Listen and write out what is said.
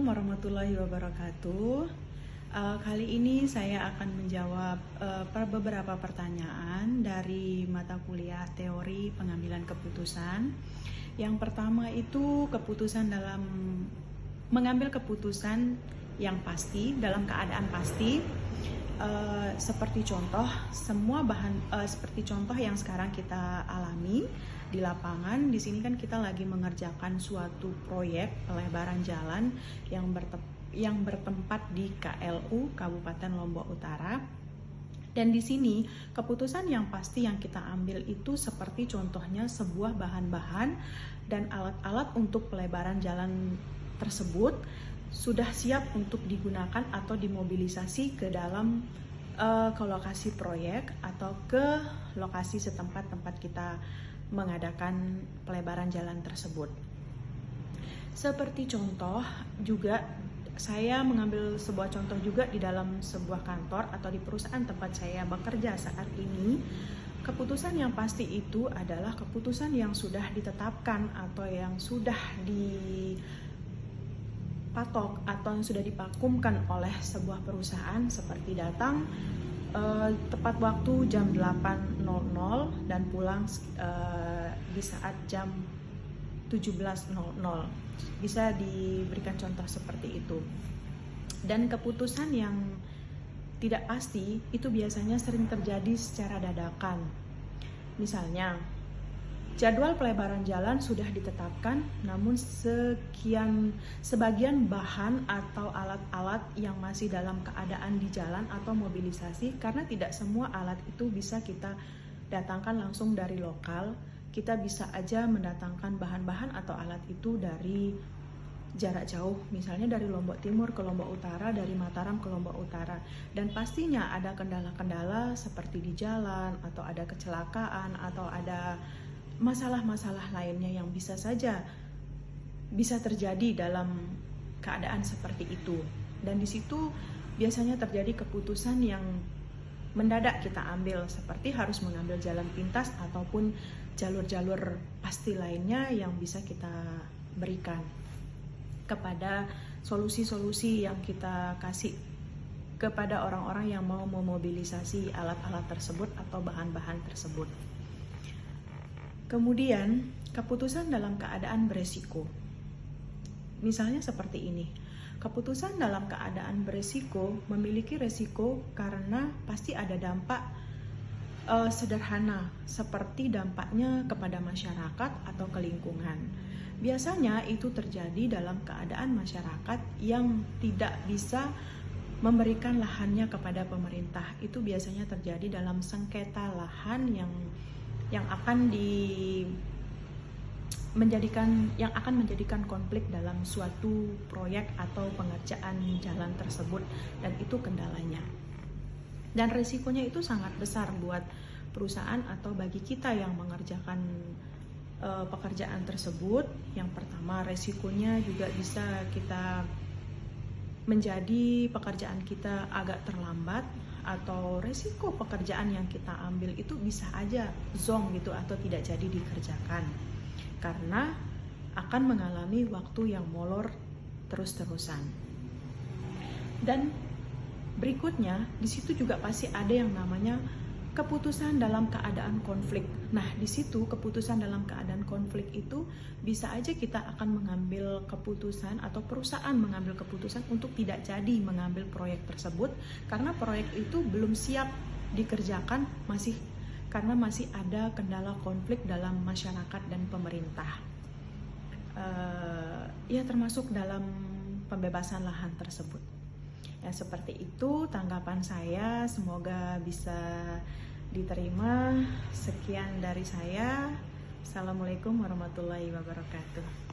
warahmatullahi wabarakatuh. Kali ini saya akan menjawab beberapa pertanyaan dari mata kuliah teori pengambilan keputusan. Yang pertama itu keputusan dalam mengambil keputusan yang pasti dalam keadaan pasti. Seperti contoh seperti contoh yang sekarang kita alami di lapangan. Di sini kan kita lagi mengerjakan suatu proyek pelebaran jalan yang bertempat di KLU Kabupaten Lombok Utara. Dan di sini keputusan yang pasti yang kita ambil itu seperti contohnya sebuah bahan-bahan dan alat-alat untuk pelebaran jalan tersebut sudah siap untuk digunakan atau dimobilisasi ke dalam ke lokasi proyek atau ke lokasi setempat tempat kita mengadakan pelebaran jalan tersebut. Seperti contoh juga saya mengambil sebuah contoh juga di dalam sebuah kantor atau di perusahaan tempat saya bekerja saat ini. Keputusan yang pasti itu adalah keputusan yang sudah ditetapkan atau yang sudah dipatok atau yang sudah dipakumkan oleh sebuah perusahaan, seperti datang tepat waktu jam 8.00 dan pulang di saat jam 17.00. Bisa diberikan contoh seperti itu. Dan keputusan yang tidak pasti itu biasanya sering terjadi secara dadakan. Misalnya, jadwal pelebaran jalan sudah ditetapkan, namun sebagian bahan atau alat-alat yang masih dalam keadaan di jalan atau mobilisasi, karena tidak semua alat itu bisa kita datangkan langsung dari lokal. Kita bisa aja mendatangkan bahan-bahan atau alat itu dari jarak jauh, misalnya dari Lombok Timur ke Lombok Utara, dari Mataram ke Lombok Utara. Dan pastinya ada kendala-kendala seperti di jalan, atau ada kecelakaan, atau ada masalah-masalah lainnya yang bisa saja bisa terjadi dalam keadaan seperti itu. Dan di situ biasanya terjadi keputusan yang mendadak kita ambil, seperti harus mengambil jalan pintas ataupun jalur-jalur pasti lainnya yang bisa kita berikan kepada solusi-solusi yang kita kasih kepada orang-orang yang mau memobilisasi alat-alat tersebut atau bahan-bahan tersebut. Kemudian, keputusan dalam keadaan beresiko. Misalnya seperti ini. Keputusan dalam keadaan beresiko memiliki resiko karena pasti ada dampak sederhana, seperti dampaknya kepada masyarakat atau ke lingkungan. Biasanya itu terjadi dalam keadaan masyarakat yang tidak bisa memberikan lahannya kepada pemerintah. Itu biasanya terjadi dalam sengketa lahan yang akan menjadikan konflik dalam suatu proyek atau pengerjaan jalan tersebut, dan itu kendalanya. Dan risikonya itu sangat besar buat perusahaan atau bagi kita yang mengerjakan pekerjaan tersebut. Yang pertama, risikonya juga bisa kita menjadi pekerjaan kita agak terlambat, atau risiko pekerjaan yang kita ambil itu bisa aja zonk gitu atau tidak jadi dikerjakan karena akan mengalami waktu yang molor terus-terusan. Dan berikutnya di situ juga pasti ada yang namanya keputusan dalam keadaan konflik. Nah, di situ keputusan dalam keadaan konflik itu bisa aja kita akan mengambil keputusan atau perusahaan mengambil keputusan untuk tidak jadi mengambil proyek tersebut karena proyek itu belum siap dikerjakan karena masih ada kendala konflik dalam masyarakat dan pemerintah. Ya, termasuk dalam pembebasan lahan tersebut. Ya, seperti itu tanggapan saya, semoga bisa diterima. Sekian dari saya. Assalamualaikum warahmatullahi wabarakatuh.